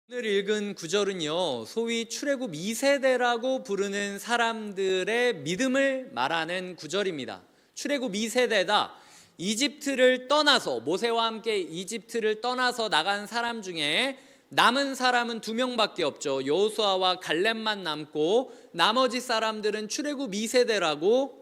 오늘 읽은 구절은요, 소위 출애굽 2세대라고 부르는 사람들의 믿음을 말하는 구절입니다. 출애굽 2세대다. 이집트를 떠나서, 모세와 함께 이집트를 떠나서 나간 사람 중에 남은 사람은 2명밖에 없죠. 여호수아와 갈렙만 남고 나머지 사람들은 출애굽 2세대라고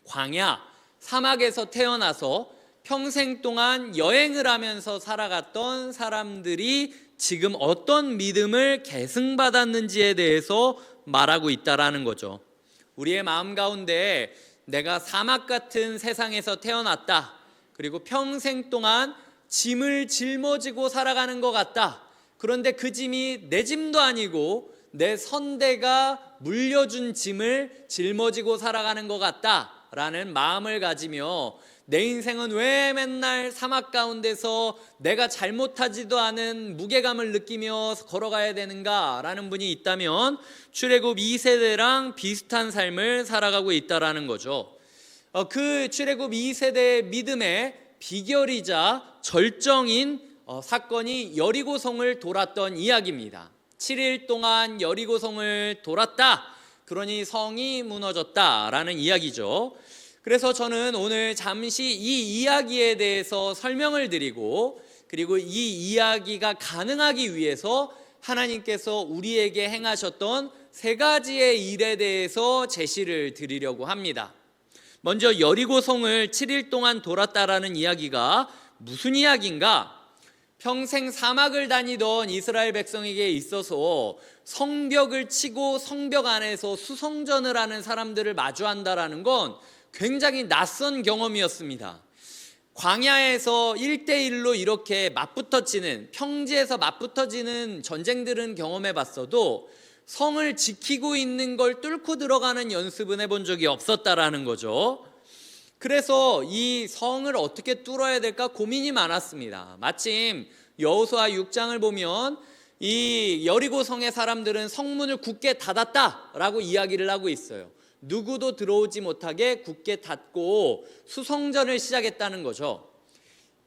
광야, 사막에서 태어나서 평생 동안 여행을 하면서 살아갔던 사람들이 지금 어떤 믿음을 계승받았는지에 대해서 말하고 있다라는 거죠. 우리의 마음 가운데 내가 사막 같은 세상에서 태어났다. 그리고 평생 동안 짐을 짊어지고 살아가는 것 같다. 그런데 그 짐이 내 짐도 아니고 내 선대가 물려준 짐을 짊어지고 살아가는 것 같다라는 마음을 가지며 내 인생은 왜 맨날 사막 가운데서 내가 잘못하지도 않은 무게감을 느끼며 걸어가야 되는가 라는 분이 있다면 출애굽 2세대랑 비슷한 삶을 살아가고 있다라는 거죠. 그 출애굽 2세대의 믿음의 비결이자 절정인 사건이 여리고성을 돌았던 이야기입니다. 7일 동안 여리고성을 돌았다. 그러니 성이 무너졌다라는 이야기죠. 그래서 저는 오늘 잠시 이 이야기에 대해서 설명을 드리고, 그리고 이 이야기가 가능하기 위해서 하나님께서 우리에게 행하셨던 3가지의 일에 대해서 제시를 드리려고 합니다. 먼저 여리고성을 7일 동안 돌았다라는 이야기가 무슨 이야기인가? 평생 사막을 다니던 이스라엘 백성에게 있어서 성벽을 치고 성벽 안에서 수성전을 하는 사람들을 마주한다라는 건 굉장히 낯선 경험이었습니다. 광야에서 1대1로 이렇게 맞붙어지는, 평지에서 맞붙어지는 전쟁들은 경험해 봤어도 성을 지키고 있는 걸 뚫고 들어가는 연습은 해본 적이 없었다라는 거죠. 그래서 이 성을 어떻게 뚫어야 될까 고민이 많았습니다. 마침 여호수아 6장을 보면 이 여리고성의 사람들은 성문을 굳게 닫았다라고 이야기를 하고 있어요. 누구도 들어오지 못하게 굳게 닫고 수성전을 시작했다는 거죠.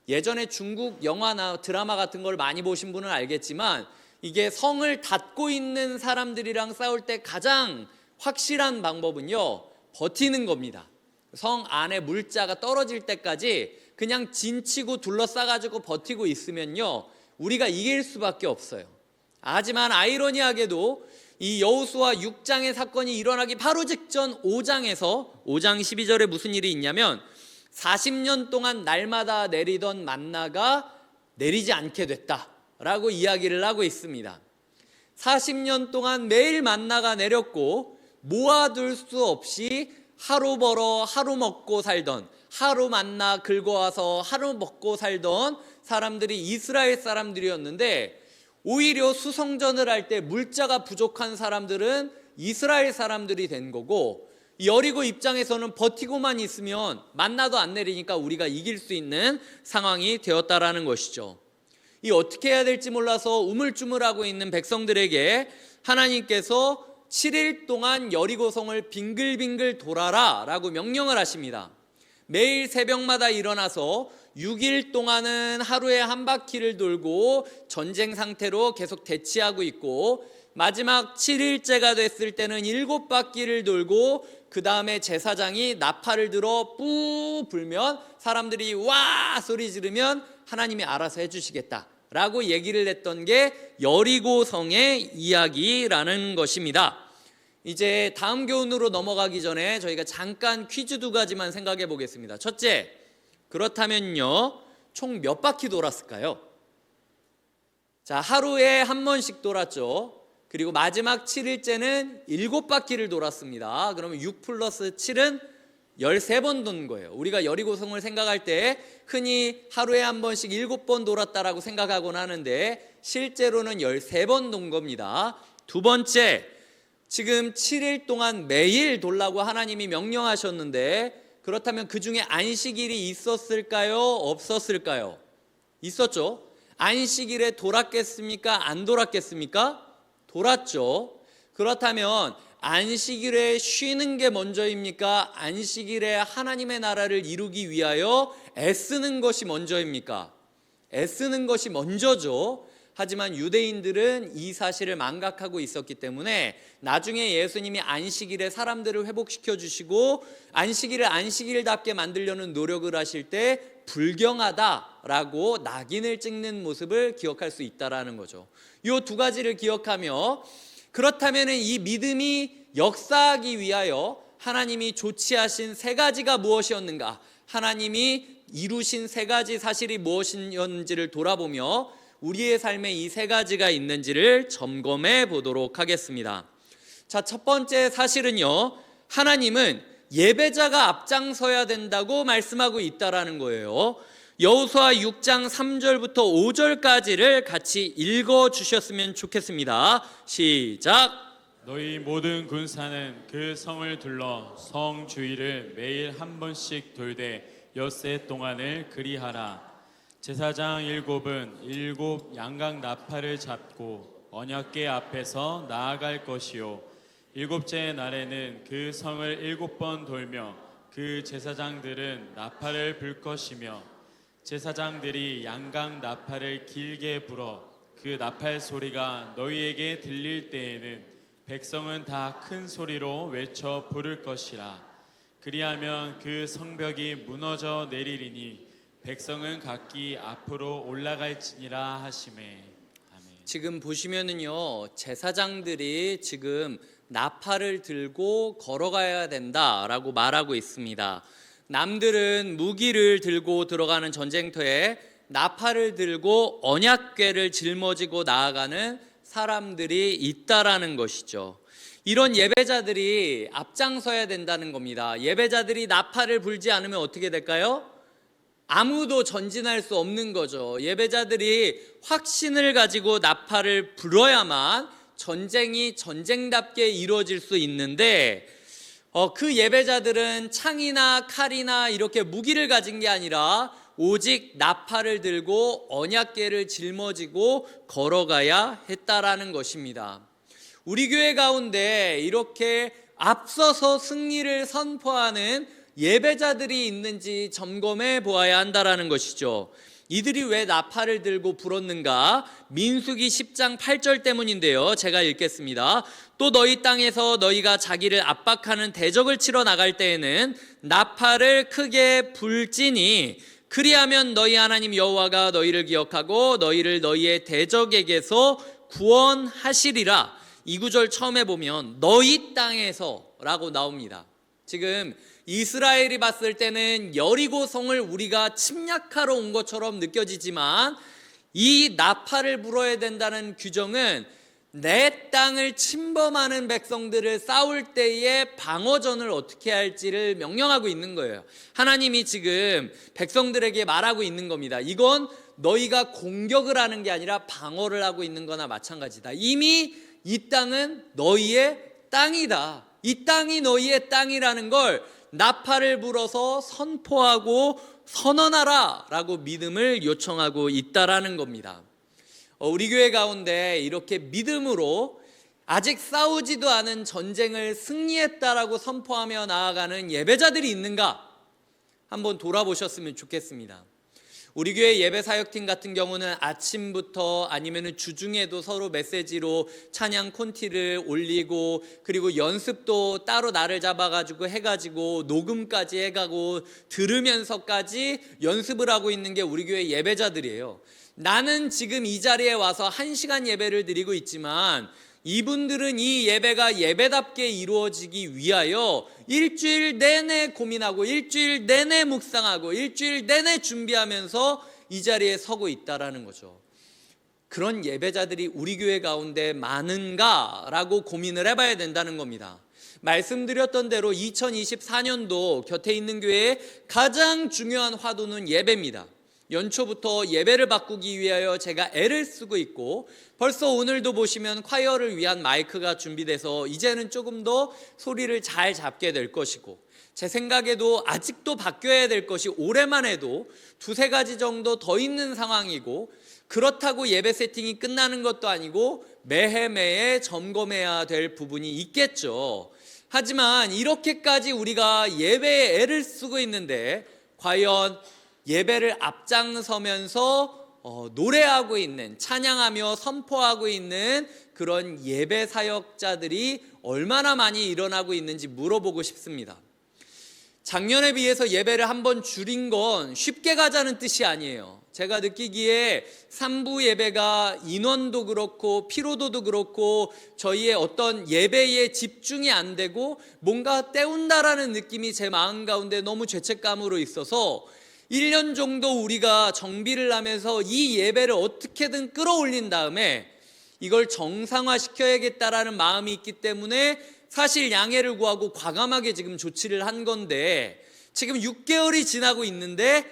예전에 중국 영화나 드라마 같은 걸 많이 보신 분은 알겠지만 이게 성을 닫고 있는 사람들이랑 싸울 때 가장 확실한 방법은요, 버티는 겁니다. 성 안에 물자가 떨어질 때까지 그냥 진치고 둘러싸가지고 버티고 있으면요, 우리가 이길 수밖에 없어요. 하지만 아이러니하게도 이 여호수아 6장의 사건이 일어나기 바로 직전 5장 12절에 무슨 일이 있냐면 40년 동안 날마다 내리던 만나가 내리지 않게 됐다라고 이야기를 하고 있습니다. 40년 동안 매일 만나가 내렸고 모아둘 수 없이 하루 벌어 하루 먹고 살던, 하루 만나 긁어와서 하루 먹고 살던 사람들이 이스라엘 사람들이었는데, 오히려 수성전을 할 때 물자가 부족한 사람들은 이스라엘 사람들이 된 거고, 여리고 입장에서는 버티고만 있으면 만나도 안 내리니까 우리가 이길 수 있는 상황이 되었다라는 것이죠. 이 어떻게 해야 될지 몰라서 우물쭈물하고 있는 백성들에게 하나님께서 7일 동안 여리고성을 빙글빙글 돌아라 라고 명령을 하십니다. 매일 새벽마다 일어나서 6일 동안은 하루에 한 바퀴를 돌고 전쟁 상태로 계속 대치하고 있고, 마지막 7일째가 됐을 때는 7바퀴를 돌고 그 다음에 제사장이 나팔을 들어 뿌 불면 사람들이 와 소리 지르면 하나님이 알아서 해주시겠다 라고 얘기를 했던 게 여리고성의 이야기라는 것입니다. 이제 다음 교훈으로 넘어가기 전에 저희가 잠깐 퀴즈 2가지만 생각해 보겠습니다. 첫째, 그렇다면요, 총 몇 바퀴 돌았을까요? 자, 하루에 한 번씩 돌았죠. 그리고 마지막 7일째는 7바퀴를 돌았습니다. 그러면 6 플러스 7은 13번 도는 거예요. 우리가 여리고성을 생각할 때 흔히 하루에 한 번씩 7번 돌았다라고 생각하곤 하는데 실제로는 13번 돈 겁니다. 두 번째, 지금 7일 동안 매일 돌라고 하나님이 명령하셨는데, 그렇다면 그 중에 안식일이 있었을까요? 없었을까요? 있었죠. 안식일에 돌았겠습니까? 안 돌았겠습니까? 돌았죠. 그렇다면 안식일에 쉬는 게 먼저입니까? 안식일에 하나님의 나라를 이루기 위하여 애쓰는 것이 먼저입니까? 애쓰는 것이 먼저죠. 하지만 유대인들은 이 사실을 망각하고 있었기 때문에 나중에 예수님이 안식일에 사람들을 회복시켜 주시고 안식일을 안식일답게 만들려는 노력을 하실 때 불경하다라고 낙인을 찍는 모습을 기억할 수 있다라는 거죠. 이 두 가지를 기억하며 그렇다면 이 믿음이 역사하기 위하여 하나님이 조치하신 세 가지가 무엇이었는가, 하나님이 이루신 세 가지 사실이 무엇이었는지를 돌아보며 우리의 삶에 이 세 가지가 있는지를 점검해 보도록 하겠습니다. 자, 첫 번째 사실은요, 하나님은 예배자가 앞장서야 된다고 말씀하고 있다라는 거예요. 여호수아 6장 3절부터 5절까지를 같이 읽어 주셨으면 좋겠습니다. 시작. 너희 모든 군사는 그 성을 둘러 성 주위를 매일 한 번씩 돌되 엿새 동안을 그리하라. 제사장 7은 7 양각 나팔을 잡고 언약궤 앞에서 나아갈 것이요 7째 날에는 그 성을 7번 돌며 그 제사장들은 나팔을 불 것이며 제사장들이 양각 나팔을 길게 불어 그 나팔 소리가 너희에게 들릴 때에는 백성은 다 큰 소리로 외쳐 부를 것이라. 그리하면 그 성벽이 무너져 내리리니 백성은 각기 앞으로 올라갈지니라 하시매. 아멘. 지금 보시면은요, 제사장들이 지금 나팔을 들고 걸어가야 된다라고 말하고 있습니다. 남들은 무기를 들고 들어가는 전쟁터에 나팔을 들고 언약궤를 짊어지고 나아가는 사람들이 있다라는 것이죠. 이런 예배자들이 앞장서야 된다는 겁니다. 예배자들이 나팔을 불지 않으면 어떻게 될까요? 아무도 전진할 수 없는 거죠. 예배자들이 확신을 가지고 나팔을 불어야만 전쟁이 전쟁답게 이루어질 수 있는데 그 예배자들은 창이나 칼이나 이렇게 무기를 가진 게 아니라 오직 나팔을 들고 언약궤를 짊어지고 걸어가야 했다라는 것입니다. 우리 교회 가운데 이렇게 앞서서 승리를 선포하는 예배자들이 있는지 점검해 보아야 한다라는 것이죠. 이들이 왜 나팔을 들고 불었는가? 민수기 10장 8절 때문인데요. 제가 읽겠습니다. 또 너희 땅에서 너희가 자기를 압박하는 대적을 치러 나갈 때에는 나팔을 크게 불지니 그리하면 너희 하나님 여호와가 너희를 기억하고 너희를 너희의 대적에게서 구원하시리라. 이 구절 처음에 보면 너희 땅에서 라고 나옵니다. 지금 이스라엘이 봤을 때는 여리고성을 우리가 침략하러 온 것처럼 느껴지지만 이 나팔을 불어야 된다는 규정은 내 땅을 침범하는 백성들을 싸울 때의 방어전을 어떻게 할지를 명령하고 있는 거예요. 하나님이 지금 백성들에게 말하고 있는 겁니다. 이건 너희가 공격을 하는 게 아니라 방어를 하고 있는 거나 마찬가지다. 이미 이 땅은 너희의 땅이다. 이 땅이 너희의 땅이라는 걸 나팔을 불어서 선포하고 선언하라 라고 믿음을 요청하고 있다라는 겁니다. 우리 교회 가운데 이렇게 믿음으로 아직 싸우지도 않은 전쟁을 승리했다라고 선포하며 나아가는 예배자들이 있는가 한번 돌아보셨으면 좋겠습니다. 우리 교회 예배 사역팀 같은 경우는 아침부터 아니면 주중에도 서로 메시지로 찬양 콘티를 올리고 그리고 연습도 따로 날을 잡아가지고 해가지고 녹음까지 해가고 들으면서까지 연습을 하고 있는 게 우리 교회 예배자들이에요. 나는 지금 이 자리에 와서 1시간 예배를 드리고 있지만 이분들은 이 예배가 예배답게 이루어지기 위하여 일주일 내내 고민하고 일주일 내내 묵상하고 일주일 내내 준비하면서 이 자리에 서고 있다라는 거죠. 그런 예배자들이 우리 교회 가운데 많은가라고 고민을 해봐야 된다는 겁니다. 말씀드렸던 대로 2024년도 곁에 있는 교회의 가장 중요한 화두는 예배입니다. 연초부터 예배를 바꾸기 위하여 제가 애를 쓰고 있고 벌써 오늘도 보시면 콰이어를 위한 마이크가 준비돼서 이제는 조금 더 소리를 잘 잡게 될 것이고 제 생각에도 아직도 바뀌어야 될 것이 올해만 해도 2-3가지 정도 더 있는 상황이고 그렇다고 예배 세팅이 끝나는 것도 아니고 매해 점검해야 될 부분이 있겠죠. 하지만 이렇게까지 우리가 예배에 애를 쓰고 있는데 과연 예배를 앞장서면서 노래하고 있는, 찬양하며 선포하고 있는 그런 예배 사역자들이 얼마나 많이 일어나고 있는지 물어보고 싶습니다. 작년에 비해서 예배를 한번 줄인 건 쉽게 가자는 뜻이 아니에요. 제가 느끼기에 3부 예배가 인원도 그렇고 피로도도 그렇고 저희의 어떤 예배에 집중이 안 되고 뭔가 때운다라는 느낌이 제 마음 가운데 너무 죄책감으로 있어서 1년 정도 우리가 정비를 하면서 이 예배를 어떻게든 끌어올린 다음에 이걸 정상화시켜야겠다라는 마음이 있기 때문에 사실 양해를 구하고 과감하게 지금 조치를 한 건데, 지금 6개월이 지나고 있는데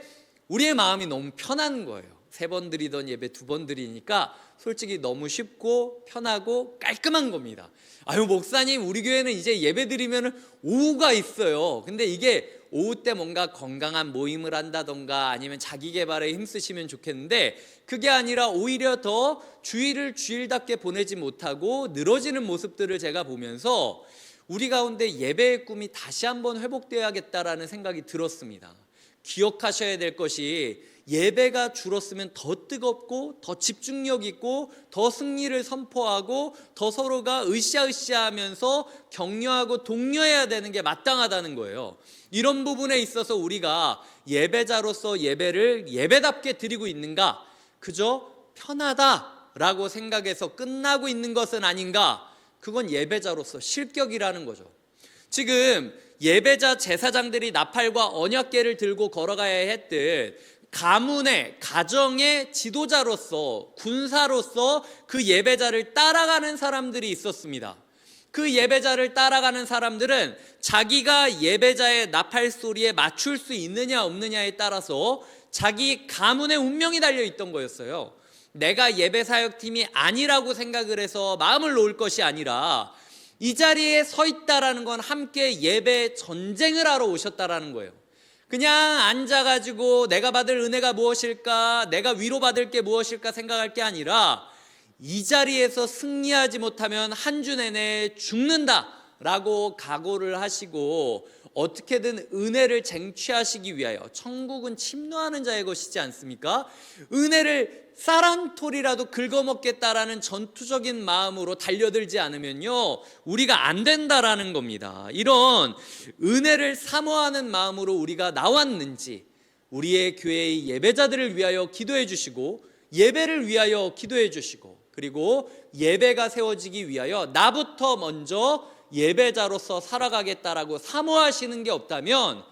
우리의 마음이 너무 편한 거예요. 3번 드리던 예배 2번 드리니까 솔직히 너무 쉽고 편하고 깔끔한 겁니다. 아유, 목사님, 우리 교회는 이제 예배 드리면 오후가 있어요. 근데 이게 오후 때 뭔가 건강한 모임을 한다던가 아니면 자기 개발에 힘쓰시면 좋겠는데, 그게 아니라 오히려 더 주일을 주일답게 보내지 못하고 늘어지는 모습들을 제가 보면서 우리 가운데 예배의 꿈이 다시 한번 회복되어야겠다라는 생각이 들었습니다. 기억하셔야 될 것이, 예배가 줄었으면 더 뜨겁고 더 집중력 있고 더 승리를 선포하고 더 서로가 으쌰으쌰하면서 격려하고 독려해야 되는 게 마땅하다는 거예요. 이런 부분에 있어서 우리가 예배자로서 예배를 예배답게 드리고 있는가? 그저 편하다라고 생각해서 끝나고 있는 것은 아닌가? 그건 예배자로서 실격이라는 거죠. 지금 예배자 제사장들이 나팔과 언약궤를 들고 걸어가야 했듯 가문의, 가정의 지도자로서, 군사로서 그 예배자를 따라가는 사람들이 있었습니다. 그 예배자를 따라가는 사람들은 자기가 예배자의 나팔 소리에 맞출 수 있느냐 없느냐에 따라서 자기 가문의 운명이 달려있던 거였어요. 내가 예배사역팀이 아니라고 생각을 해서 마음을 놓을 것이 아니라 이 자리에 서 있다라는 건 함께 예배 전쟁을 하러 오셨다라는 거예요. 그냥 앉아가지고 내가 받을 은혜가 무엇일까, 내가 위로받을 게 무엇일까 생각할 게 아니라 이 자리에서 승리하지 못하면 한 주 내내 죽는다라고 각오를 하시고 어떻게든 은혜를 쟁취하시기 위하여, 천국은 침노하는 자의 것이지 않습니까? 은혜를 쌀한톨이라도 긁어먹겠다라는 전투적인 마음으로 달려들지 않으면요, 우리가 안 된다라는 겁니다. 이런 은혜를 사모하는 마음으로 우리가 나왔는지 우리의 교회의 예배자들을 위하여 기도해 주시고, 예배를 위하여 기도해 주시고, 그리고 예배가 세워지기 위하여 나부터 먼저 예배자로서 살아가겠다라고 사모하시는 게 없다면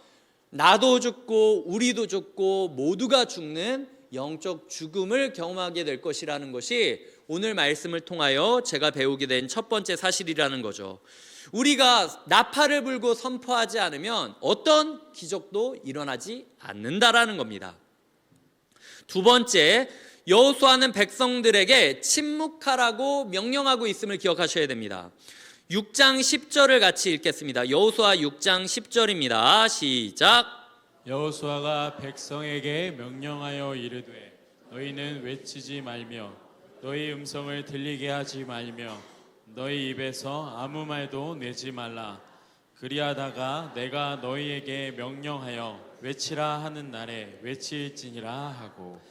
나도 죽고 우리도 죽고 모두가 죽는 영적 죽음을 경험하게 될 것이라는 것이 오늘 말씀을 통하여 제가 배우게 된 첫 번째 사실이라는 거죠. 우리가 나팔을 불고 선포하지 않으면 어떤 기적도 일어나지 않는다라는 겁니다. 두 번째, 여호수아는 백성들에게 침묵하라고 명령하고 있음을 기억하셔야 됩니다. 6장 10절을 같이 읽겠습니다. 여호수아 6장 10절입니다. 시작. 여호수아가 백성에게 명령하여 이르되 너희는 외치지 말며 너희 음성을 들리게 하지 말며 너희 입에서 아무 말도 내지 말라. 그리하다가 내가 너희에게 명령하여 외치라 하는 날에 외칠지니라 하고.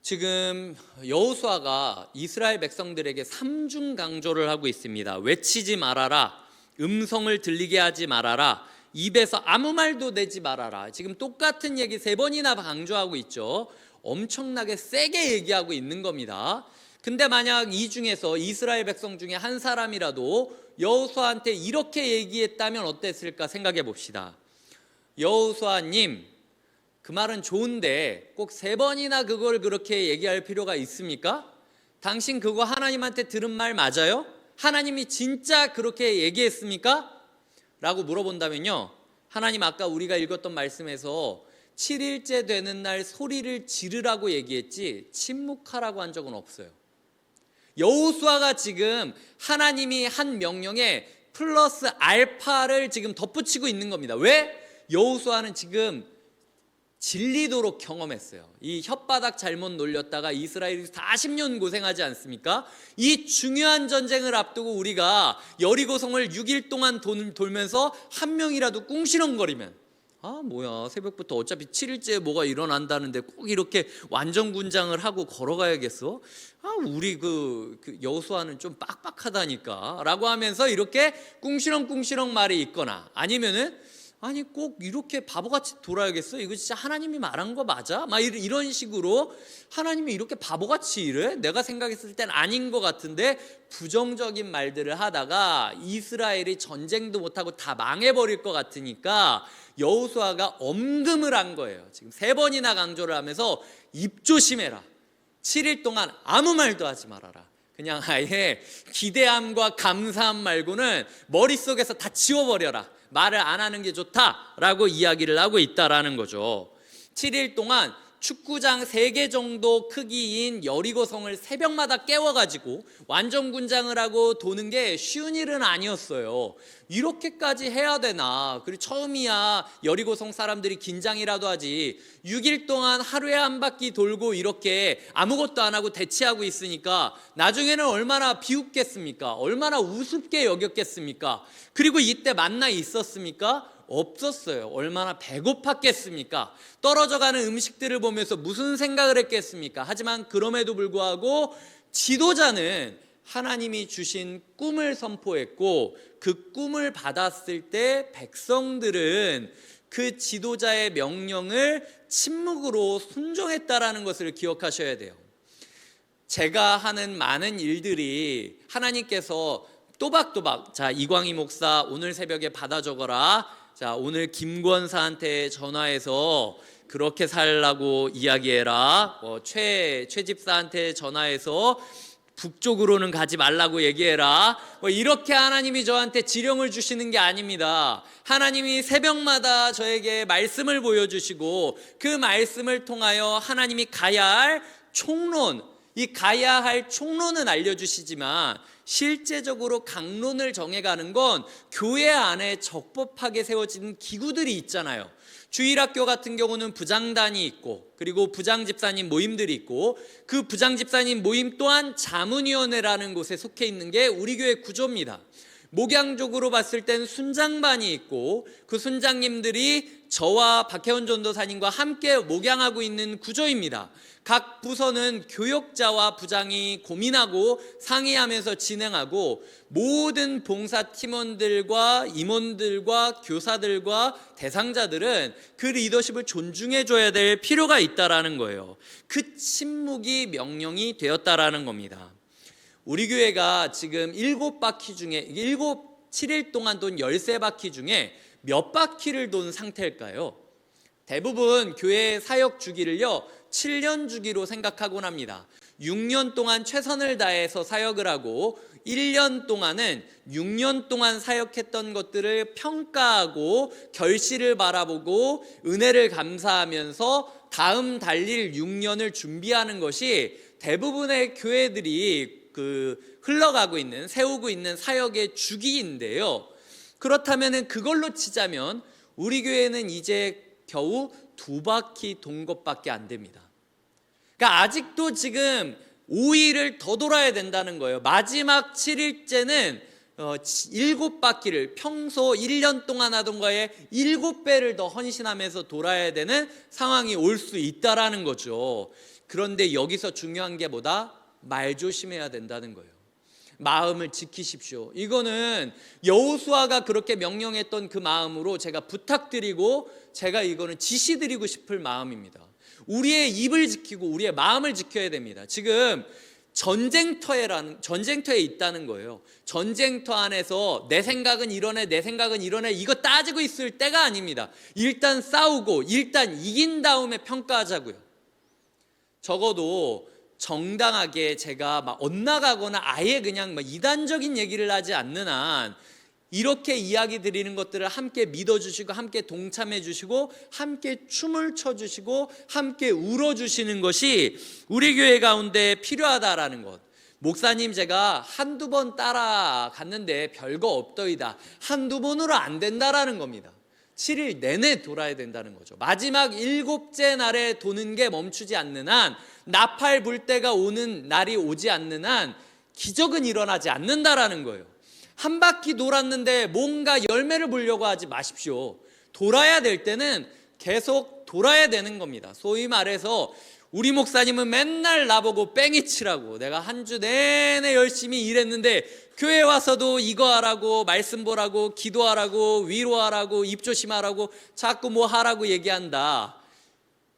지금 여호수아가 이스라엘 백성들에게 삼중 강조를 하고 있습니다. 외치지 말아라, 음성을 들리게 하지 말아라, 입에서 아무 말도 내지 말아라. 지금 똑같은 얘기 3번이나 강조하고 있죠. 엄청나게 세게 얘기하고 있는 겁니다. 근데 만약 이 중에서 이스라엘 백성 중에 한 사람이라도 여호수아한테 이렇게 얘기했다면 어땠을까 생각해 봅시다. 여호수아님, 그 말은 좋은데 꼭 3번이나 그걸 그렇게 얘기할 필요가 있습니까? 당신 그거 하나님한테 들은 말 맞아요? 하나님이 진짜 그렇게 얘기했습니까? 라고 물어본다면요, 하나님 아까 우리가 읽었던 말씀에서 7일째 되는 날 소리를 지르라고 얘기했지 침묵하라고 한 적은 없어요. 여호수아가 지금 하나님이 한 명령에 플러스 알파를 지금 덧붙이고 있는 겁니다. 왜? 여호수아는 지금 질리도록 경험했어요. 이 혓바닥 잘못 놀렸다가 이스라엘이 40년 고생하지 않습니까? 이 중요한 전쟁을 앞두고 우리가 여리고성을 6일 동안 돌면서 한 명이라도 꿍시렁거리면 아 뭐야, 새벽부터 어차피 7일째 뭐가 일어난다는데 꼭 이렇게 완전군장을 하고 걸어가야겠어? 아 우리 그 여호수아는 좀 빡빡하다니까 라고 하면서 이렇게 꿍시렁꿍시렁 말이 있거나, 아니면은 아니 꼭 이렇게 바보같이 돌아야겠어? 이거 진짜 하나님이 말한 거 맞아? 막 이런 식으로 하나님이 이렇게 바보같이 이래? 내가 생각했을 땐 아닌 것 같은데 부정적인 말들을 하다가 이스라엘이 전쟁도 못하고 다 망해버릴 것 같으니까 여호수아가 엄금을 한 거예요. 지금 3번이나 강조를 하면서 입 조심해라. 7일 동안 아무 말도 하지 말아라. 그냥 아예 기대함과 감사함 말고는 머릿속에서 다 지워버려라. 말을 안 하는 게 좋다라고 이야기를 하고 있다라는 거죠. 7일 동안 축구장 3개 정도 크기인 여리고성을 새벽마다 깨워가지고 완전군장을 하고 도는 게 쉬운 일은 아니었어요. 이렇게까지 해야 되나? 그리고 처음이야 여리고성 사람들이 긴장이라도 하지. 6일 동안 하루에 한 바퀴 돌고 이렇게 아무것도 안 하고 대치하고 있으니까 나중에는 얼마나 비웃겠습니까? 얼마나 우습게 여겼겠습니까? 그리고 이때 만나 있었습니까? 없었어요. 얼마나 배고팠겠습니까? 떨어져가는 음식들을 보면서 무슨 생각을 했겠습니까? 하지만 그럼에도 불구하고 지도자는 하나님이 주신 꿈을 선포했고, 그 꿈을 받았을 때 백성들은 그 지도자의 명령을 침묵으로 순종했다라는 것을 기억하셔야 돼요. 제가 하는 많은 일들이 하나님께서 또박또박, 자 이광희 목사 오늘 새벽에 받아 적어라, 자 오늘 김권사한테 전화해서 그렇게 살라고 이야기해라, 최 집사한테 전화해서 북쪽으로는 가지 말라고 얘기해라, 이렇게 하나님이 저한테 지령을 주시는 게 아닙니다. 하나님이 새벽마다 저에게 말씀을 보여주시고 그 말씀을 통하여 하나님이 가야 할 총론, 이 가야 할 총론은 알려주시지만 실제적으로 강론을 정해가는 건 교회 안에 적법하게 세워진 기구들이 있잖아요. 주일학교 같은 경우는 부장단이 있고, 그리고 부장집사님 모임들이 있고, 그 부장집사님 모임 또한 자문위원회라는 곳에 속해 있는 게 우리 교회 구조입니다. 목양적으로 봤을 땐 순장반이 있고, 그 순장님들이 저와 박혜원 전도사님과 함께 목양하고 있는 구조입니다. 각 부서는 교역자와 부장이 고민하고 상의하면서 진행하고, 모든 봉사 팀원들과 임원들과 교사들과 대상자들은 그 리더십을 존중해 줘야 될 필요가 있다라는 거예요. 그 침묵이 명령이 되었다라는 겁니다. 우리 교회가 지금 7바퀴 중에 7일 동안 돈 13바퀴 중에 몇 바퀴를 돈 상태일까요? 대부분 교회 사역 주기를요 7년 주기로 생각하곤 합니다. 6년 동안 최선을 다해서 사역을 하고 1년 동안은 6년 동안 사역했던 것들을 평가하고 결실을 바라보고 은혜를 감사하면서 다음 달릴 6년을 준비하는 것이 대부분의 교회들이 흘러가고 있는, 세우고 있는 사역의 주기인데요. 그렇다면 그걸로 치자면 우리 교회는 이제 겨우 2바퀴 돈 것밖에 안 됩니다. 그러니까 아직도 지금 5일을 더 돌아야 된다는 거예요. 마지막 7일째는 7바퀴를 평소 1년 동안 하던 거에 7배를 더 헌신하면서 돌아야 되는 상황이 올 수 있다라는 거죠. 그런데 여기서 중요한 게 뭐다? 말 조심해야 된다는 거예요. 마음을 지키십시오. 이거는 여호수아가 그렇게 명령했던 그 마음으로 제가 부탁드리고 제가 이거는 지시드리고 싶을 마음입니다. 우리의 입을 지키고 우리의 마음을 지켜야 됩니다. 지금 전쟁터에 있다는 거예요. 전쟁터 안에서 내 생각은 이러네, 내 생각은 이러네, 이거 따지고 있을 때가 아닙니다. 일단 싸우고 일단 이긴 다음에 평가하자고요. 적어도 정당하게 제가 막 엇나가거나 아예 그냥 막 이단적인 얘기를 하지 않는 한 이렇게 이야기 드리는 것들을 함께 믿어주시고 함께 동참해 주시고 함께 춤을 춰주시고 함께 울어주시는 것이 우리 교회 가운데 필요하다라는 것. 목사님 제가 한두 번 따라갔는데 별거 없더이다, 한두 번으로 안 된다라는 겁니다. 7일 내내 돌아야 된다는 거죠. 마지막 7째 날에 도는 게 멈추지 않는 한, 나팔 불 때가 오는 날이 오지 않는 한 기적은 일어나지 않는다라는 거예요. 한 바퀴 돌았는데 뭔가 열매를 보려고 하지 마십시오. 돌아야 될 때는 계속 돌아야 되는 겁니다. 소위 말해서 우리 목사님은 맨날 나보고 뺑이 치라고, 내가 한 주 내내 열심히 일했는데 교회 와서도 이거 하라고, 말씀 보라고, 기도하라고, 위로하라고, 입조심하라고, 자꾸 뭐 하라고 얘기한다.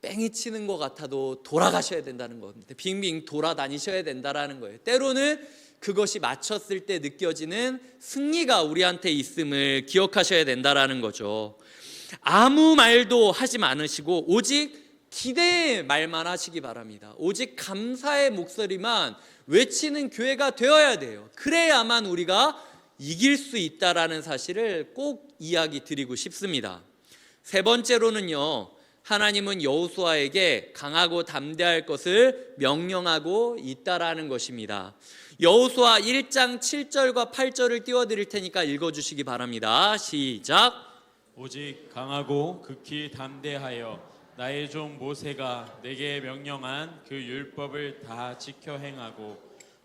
뺑이 치는 것 같아도 돌아가셔야 된다는 겁니다. 빙빙 돌아다니셔야 된다는 거예요. 때로는 그것이 맞췄을 때 느껴지는 승리가 우리한테 있음을 기억하셔야 된다는 거죠. 아무 말도 하지 않으시고 오직 기대의 말만 하시기 바랍니다. 오직 감사의 목소리만 외치는 교회가 되어야 돼요. 그래야만 우리가 이길 수 있다라는 사실을 꼭 이야기 드리고 싶습니다. 세 번째로는요, 하나님은 여호수아에게 강하고 담대할 것을 명령하고 있다라는 것입니다. 여호수아 1장 7절과 8절을 띄워드릴 테니까 읽어주시기 바랍니다. 시작. 오직 강하고 극히 담대하여 나의 종 모세가 내게 명령한 그 율법을 다 지켜 행하고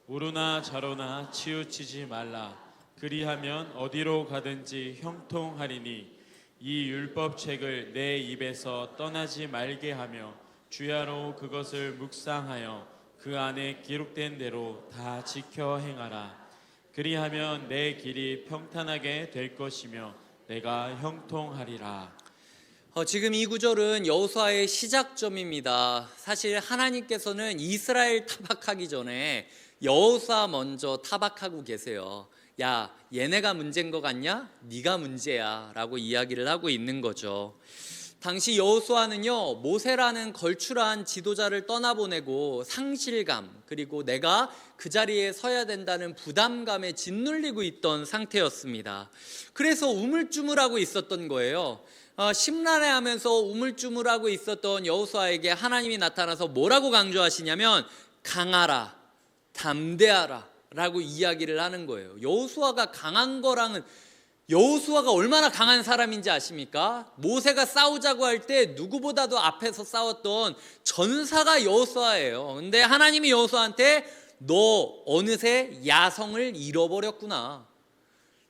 우루나 좌로나 치우치지 말라. 그리하면 어디로 가든지 형통하리니 이 율법책을 내 입에서 떠나지 말게 하며 주야로 그것을 묵상하여 그 안에 기록된 대로 다 지켜 행하라. 그리하면 내 길이 평탄하게 될 것이며 내가 형통하리라. 지금 이 구절은 여호수아의 시작점입니다. 사실 하나님께서는 이스라엘 타박하기 전에 여호수아 먼저 타박하고 계세요. 야, 얘네가 문제인 것 같냐? 네가 문제야 라고 이야기를 하고 있는 거죠. 당시 여호수아는요, 모세라는 걸출한 지도자를 떠나보내고 상실감, 그리고 내가 그 자리에 서야 된다는 부담감에 짓눌리고 있던 상태였습니다. 그래서 우물쭈물하고 있었던 거예요. 심란해하면서 우물쭈물하고 있었던 여호수아에게 하나님이 나타나서 뭐라고 강조하시냐면 강하라, 담대하라 라고 이야기를 하는 거예요. 여호수아가 강한 거랑은, 여호수아가 얼마나 강한 사람인지 아십니까? 모세가 싸우자고 할 때 누구보다도 앞에서 싸웠던 전사가 여호수아예요. 근데 하나님이 여호수아한테 너 어느새 야성을 잃어버렸구나.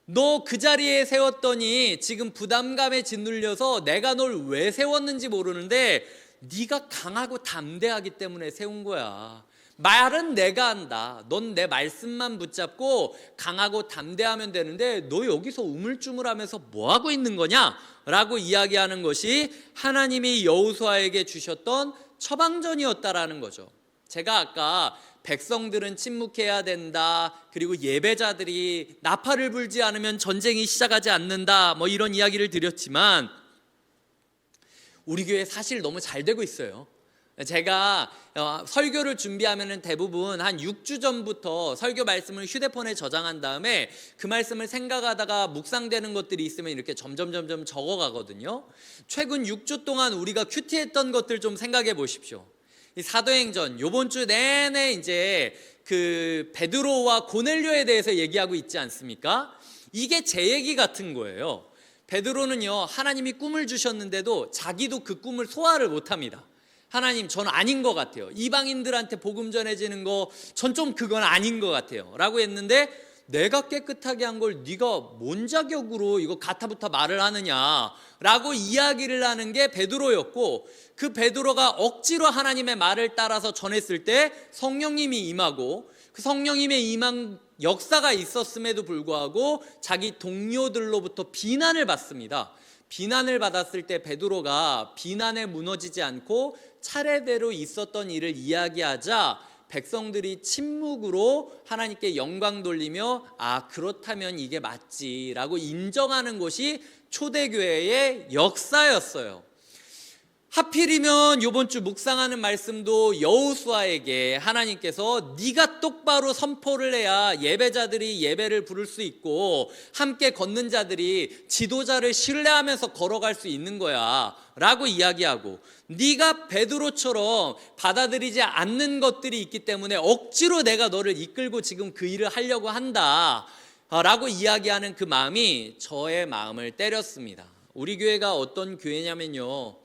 너 그 자리에 세웠더니 지금 부담감에 짓눌려서 내가 널 왜 세웠는지 모르는데 네가 강하고 담대하기 때문에 세운 거야. 말은 내가 한다. 넌 내 말씀만 붙잡고 강하고 담대하면 되는데 너 여기서 우물쭈물하면서 뭐 하고 있는 거냐? 라고 이야기하는 것이 하나님이 여호수아에게 주셨던 처방전이었다라는 거죠. 제가 아까 백성들은 침묵해야 된다, 그리고 예배자들이 나팔을 불지 않으면 전쟁이 시작하지 않는다, 뭐 이런 이야기를 드렸지만 우리 교회 사실 너무 잘 되고 있어요. 제가 설교를 준비하면 대부분 한 6주 전부터 설교 말씀을 휴대폰에 저장한 다음에 그 말씀을 생각하다가 묵상되는 것들이 있으면 이렇게 점점 적어가거든요. 최근 6주 동안 우리가 큐티했던 것들 좀 생각해 보십시오. 이 사도행전 요번 주 내내 이제 그 베드로와 고넬료에 대해서 얘기하고 있지 않습니까? 이게 제 얘기 같은 거예요. 베드로는요, 하나님이 꿈을 주셨는데도 자기도 그 꿈을 소화를 못합니다. 하나님, 전 아닌 것 같아요. 이방인들한테 복음 전해지는 거 전 좀 그건 아닌 것 같아요 라고 했는데, 내가 깨끗하게 한 걸 네가 뭔 자격으로 이거 가타부타 말을 하느냐 라고 이야기를 하는 게 베드로였고, 그 베드로가 억지로 하나님의 말을 따라서 전했을 때 성령님이 임하고, 그 성령님의 임한 역사가 있었음에도 불구하고 자기 동료들로부터 비난을 받습니다. 비난을 받았을 때 베드로가 비난에 무너지지 않고 차례대로 있었던 일을 이야기하자 백성들이 침묵으로 하나님께 영광 돌리며 아, 그렇다면 이게 맞지라고 인정하는 것이 초대교회의 역사였어요. 하필이면 이번 주 묵상하는 말씀도 여호수아에게 하나님께서 네가 똑바로 선포를 해야 예배자들이 예배를 부를 수 있고 함께 걷는 자들이 지도자를 신뢰하면서 걸어갈 수 있는 거야 라고 이야기하고, 네가 베드로처럼 받아들이지 않는 것들이 있기 때문에 억지로 내가 너를 이끌고 지금 그 일을 하려고 한다 라고 이야기하는 그 마음이 저의 마음을 때렸습니다. 우리 교회가 어떤 교회냐면요,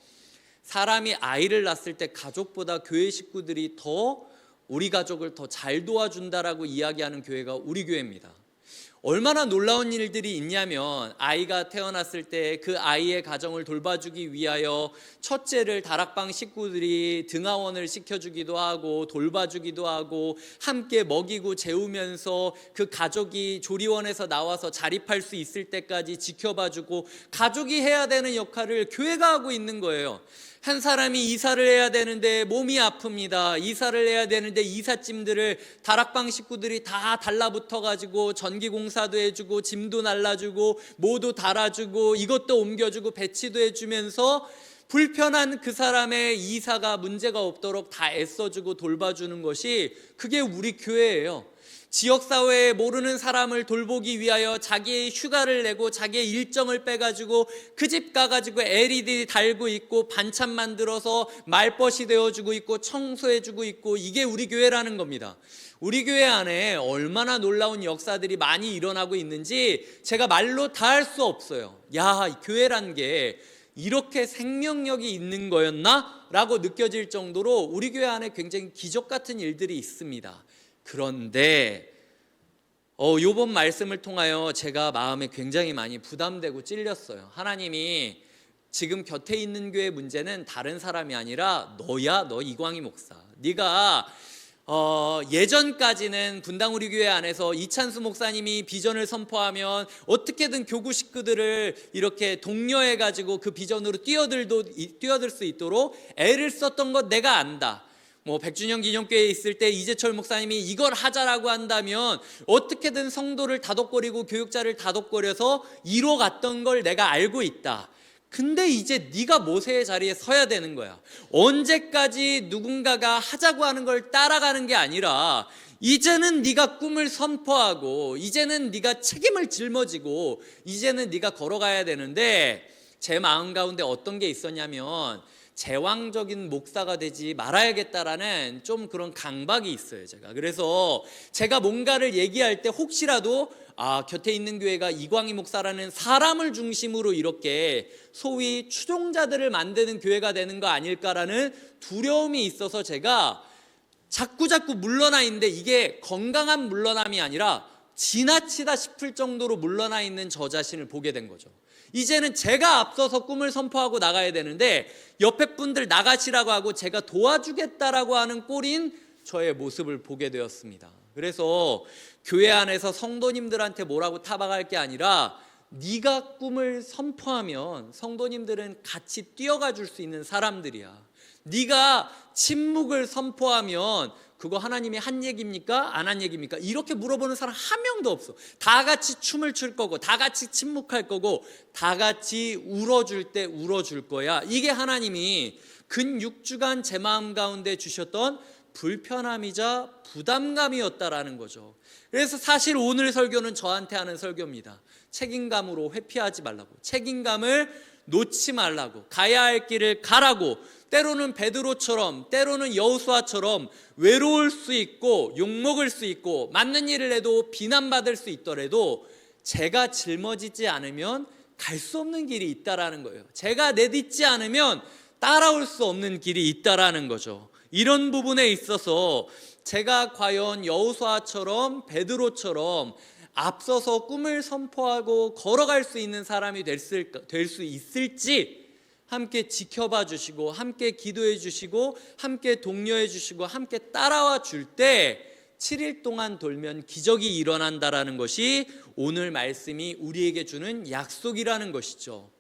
사람이 아이를 낳았을 때 가족보다 교회 식구들이 더 우리 가족을 더 잘 도와준다라고 이야기하는 교회가 우리 교회입니다. 얼마나 놀라운 일들이 있냐면 아이가 태어났을 때 그 아이의 가정을 돌봐주기 위하여 첫째를 다락방 식구들이 등하원을 시켜주기도 하고 돌봐주기도 하고 함께 먹이고 재우면서 그 가족이 조리원에서 나와서 자립할 수 있을 때까지 지켜봐주고 가족이 해야 되는 역할을 교회가 하고 있는 거예요. 한 사람이 이사를 해야 되는데 몸이 아픕니다. 이사를 해야 되는데 이삿짐들을 다락방 식구들이 다 달라붙어 가지고 전기공사도 해주고 짐도 날라주고 모두 달아주고 이것도 옮겨주고 배치도 해주면서 불편한 그 사람의 이사가 문제가 없도록 다 애써주고 돌봐주는 것이 그게 우리 교회예요. 지역사회에 모르는 사람을 돌보기 위하여 자기의 휴가를 내고 자기의 일정을 빼가지고 그 집 가가지고 LED 달고 있고 반찬 만들어서 말벗이 되어주고 있고 청소해주고 있고 이게 우리 교회라는 겁니다. 우리 교회 안에 얼마나 놀라운 역사들이 많이 일어나고 있는지 제가 말로 다 할 수 없어요. 야, 교회란 게 이렇게 생명력이 있는 거였나? 라고 느껴질 정도로 우리 교회 안에 굉장히 기적 같은 일들이 있습니다. 그런데 요번 말씀을 통하여 제가 마음에 굉장히 많이 부담되고 찔렸어요. 하나님이 지금 곁에 있는 교회 문제는 다른 사람이 아니라 너야, 너 이광희 목사. 네가 예전까지는 분당 우리 교회 안에서 이찬수 목사님이 비전을 선포하면 어떻게든 교구 식구들을 이렇게 독려해가지고 그 비전으로 뛰어들 수 있도록 애를 썼던 것 내가 안다. 100주년 기념교회에 있을 때 이재철 목사님이 이걸 하자라고 한다면 어떻게든 성도를 다독거리고 교육자를 다독거려서 이뤄갔던 걸 내가 알고 있다. 근데 이제 네가 모세의 자리에 서야 되는 거야. 언제까지 누군가가 하자고 하는 걸 따라가는 게 아니라 이제는 네가 꿈을 선포하고 이제는 네가 책임을 짊어지고 이제는 네가 걸어가야 되는데 제 마음 가운데 어떤 게 있었냐면 제왕적인 목사가 되지 말아야겠다라는 좀 그런 강박이 있어요. 그래서 제가 뭔가를 얘기할 때 혹시라도 곁에 있는 교회가 이광희 목사라는 사람을 중심으로 이렇게 소위 추종자들을 만드는 교회가 되는 거 아닐까라는 두려움이 있어서 제가 자꾸 물러나 있는데 이게 건강한 물러남이 아니라 지나치다 싶을 정도로 물러나 있는 저 자신을 보게 된 거죠. 이제는 제가 앞서서 꿈을 선포하고 나가야 되는데 옆에 분들 나가시라고 하고 제가 도와주겠다라고 하는 꼴인 저의 모습을 보게 되었습니다. 그래서 교회 안에서 성도님들한테 뭐라고 타박할 게 아니라 네가 꿈을 선포하면 성도님들은 같이 뛰어가 줄 수 있는 사람들이야. 네가 침묵을 선포하면 그거 하나님이 한 얘기입니까? 안 한 얘기입니까? 이렇게 물어보는 사람 한 명도 없어. 다 같이 춤을 출 거고 다 같이 침묵할 거고 다 같이 울어줄 때 울어줄 거야. 이게 하나님이 근 6주간 제 마음 가운데 주셨던 불편함이자 부담감이었다라는 거죠. 그래서 사실 오늘 설교는 저한테 하는 설교입니다. 책임감으로 회피하지 말라고, 책임감을 놓지 말라고, 가야 할 길을 가라고. 때로는 베드로처럼, 때로는 여호수아처럼 외로울 수 있고 욕먹을 수 있고 맞는 일을 해도 비난받을 수 있더라도 제가 짊어지지 않으면 갈 수 없는 길이 있다라는 거예요. 제가 내딛지 않으면 따라올 수 없는 길이 있다라는 거죠. 이런 부분에 있어서 제가 과연 여호수아처럼 베드로처럼 앞서서 꿈을 선포하고 걸어갈 수 있는 사람이 될 수 있을지 함께 지켜봐 주시고 함께 기도해 주시고 함께 독려해 주시고 함께 따라와 줄 때 7일 동안 돌면 기적이 일어난다라는 것이 오늘 말씀이 우리에게 주는 약속이라는 것이죠.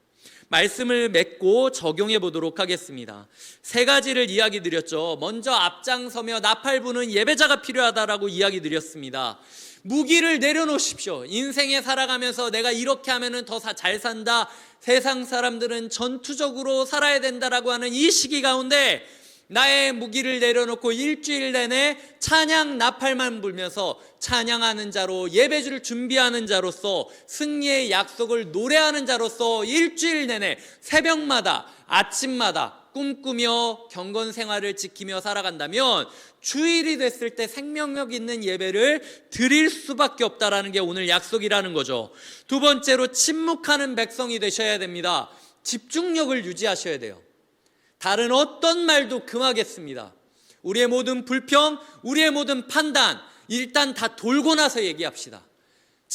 말씀을 맺고 적용해 보도록 하겠습니다. 3가지를 이야기 드렸죠. 먼저 앞장서며 나팔 부는 예배자가 필요하다라고 이야기 드렸습니다. 무기를 내려놓으십시오. 인생에 살아가면서 내가 이렇게 하면 더 잘 산다. 세상 사람들은 전투적으로 살아야 된다라고 하는 이 시기 가운데 나의 무기를 내려놓고 일주일 내내 찬양 나팔만 불면서 찬양하는 자로 예배주를 준비하는 자로서 승리의 약속을 노래하는 자로서 일주일 내내 새벽마다 아침마다 꿈꾸며 경건 생활을 지키며 살아간다면 주일이 됐을 때 생명력 있는 예배를 드릴 수밖에 없다라는 게 오늘 약속이라는 거죠. 두 번째로 침묵하는 백성이 되셔야 됩니다. 집중력을 유지하셔야 돼요. 다른 어떤 말도 금하겠습니다. 우리의 모든 불평, 우리의 모든 판단 일단 다 돌고 나서 얘기합시다.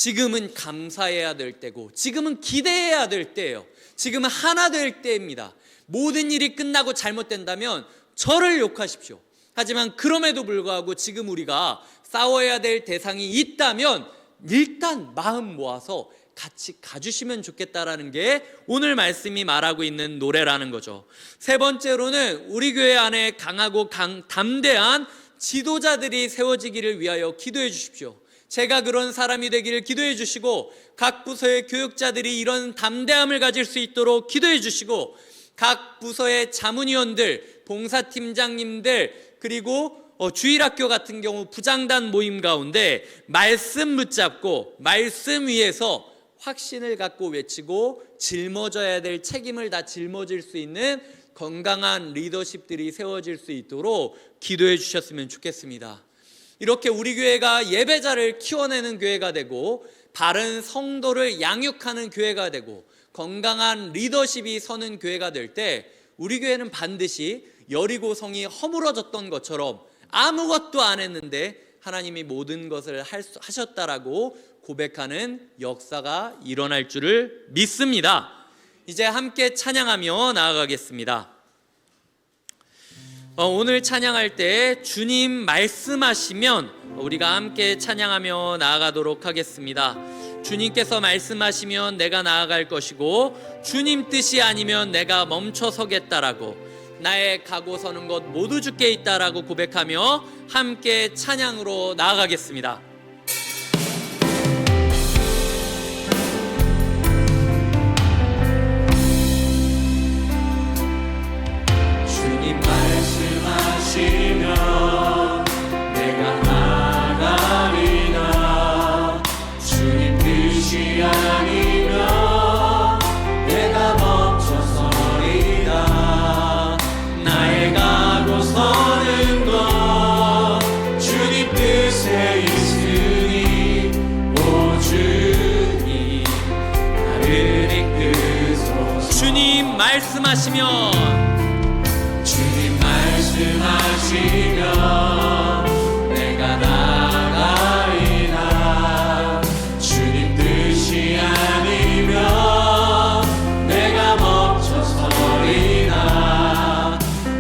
지금은 감사해야 될 때고 지금은 기대해야 될 때예요. 지금은 하나 될 때입니다. 모든 일이 끝나고 잘못된다면 저를 욕하십시오. 하지만 그럼에도 불구하고 지금 우리가 싸워야 될 대상이 있다면 일단 마음 모아서 같이 가주시면 좋겠다라는 게 오늘 말씀이 말하고 있는 노래라는 거죠. 세 번째로는 우리 교회 안에 강하고 담대한 지도자들이 세워지기를 위하여 기도해 주십시오. 제가 그런 사람이 되기를 기도해 주시고 각 부서의 교육자들이 이런 담대함을 가질 수 있도록 기도해 주시고 각 부서의 자문위원들, 봉사팀장님들 그리고 주일학교 같은 경우 부장단 모임 가운데 말씀 붙잡고 말씀 위에서 확신을 갖고 외치고 짊어져야 될 책임을 다 짊어질 수 있는 건강한 리더십들이 세워질 수 있도록 기도해 주셨으면 좋겠습니다. 이렇게 우리 교회가 예배자를 키워내는 교회가 되고 바른 성도를 양육하는 교회가 되고 건강한 리더십이 서는 교회가 될 때 우리 교회는 반드시 여리고성이 허물어졌던 것처럼 아무것도 안 했는데 하나님이 모든 것을 하셨다라고 고백하는 역사가 일어날 줄을 믿습니다. 이제 함께 찬양하며 나아가겠습니다. 오늘 찬양할 때 주님 말씀하시면 우리가 함께 찬양하며 나아가도록 하겠습니다. 주님께서 말씀하시면 내가 나아갈 것이고 주님 뜻이 아니면 내가 멈춰 서겠다라고 나의 가고 서는 것 모두 주께 있다라고 고백하며 함께 찬양으로 나아가겠습니다. 주님 말씀하시면 내가 나아가리라. 주님 뜻이 아니면 내가 멈춰서리라. 나의 가고 서는 것 주님 뜻에 있으니 오 주님 나를 이끄소서. 주님 말씀하시면 내가 나아가리라. 주님 뜻이 아니면 내가 멈춰서리라.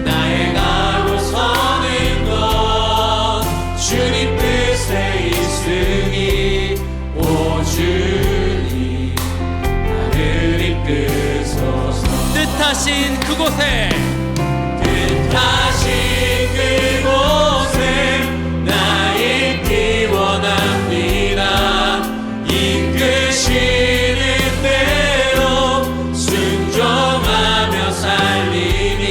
나의 가고 서는 것 주님 뜻에 있으니 오 주님 나를 이끄소서. 뜻하신 그곳에 나의 기원합니다. 이끄시는 대로 순종하며 살리니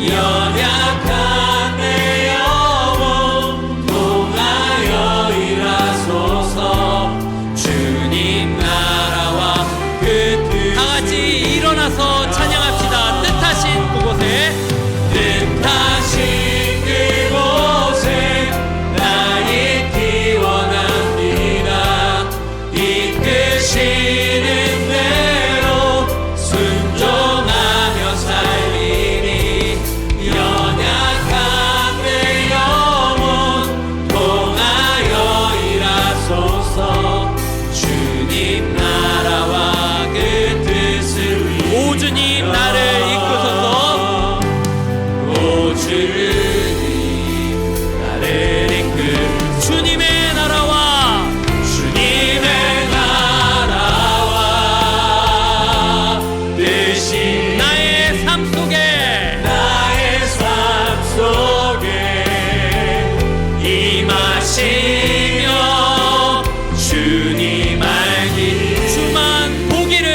연약한 내 영혼 통하여 일하소서. 주님 나라와 그 뜻을 다 같이 일어나서 찬양합시다. 뜻하신 그곳에 나의 기원합니다. 이끄시는 대로 순종하며 살리니 연약한 내 영혼 통하여 일하소서. 주님 나라와 그 뜻을 위하여 오 주님 나를 이끄소서. 오 주님 나를 이끌 주님의 나라와 뜻이 나의 삶 속에 임하시며 주님 알기를 주만 보기를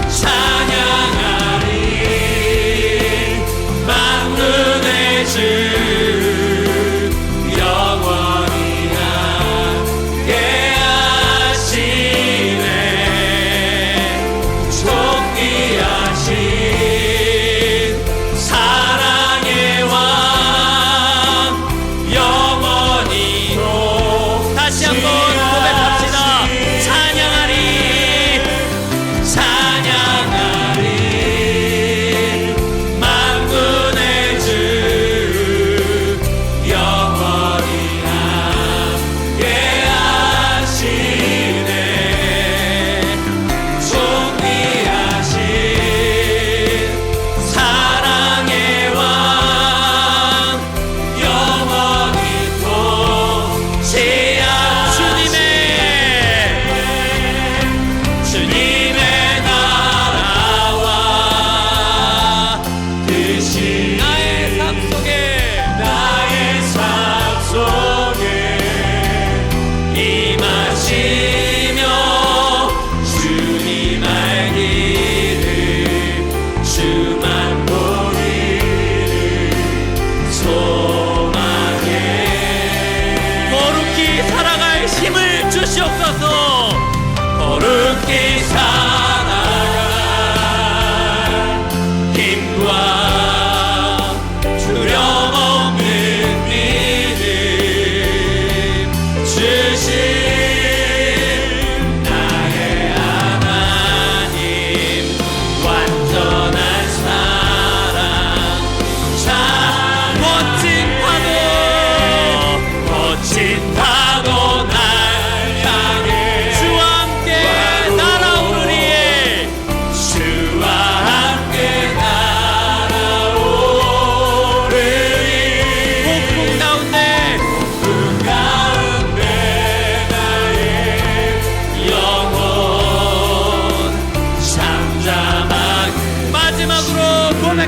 찬양하리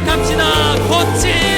시작합시다. 코치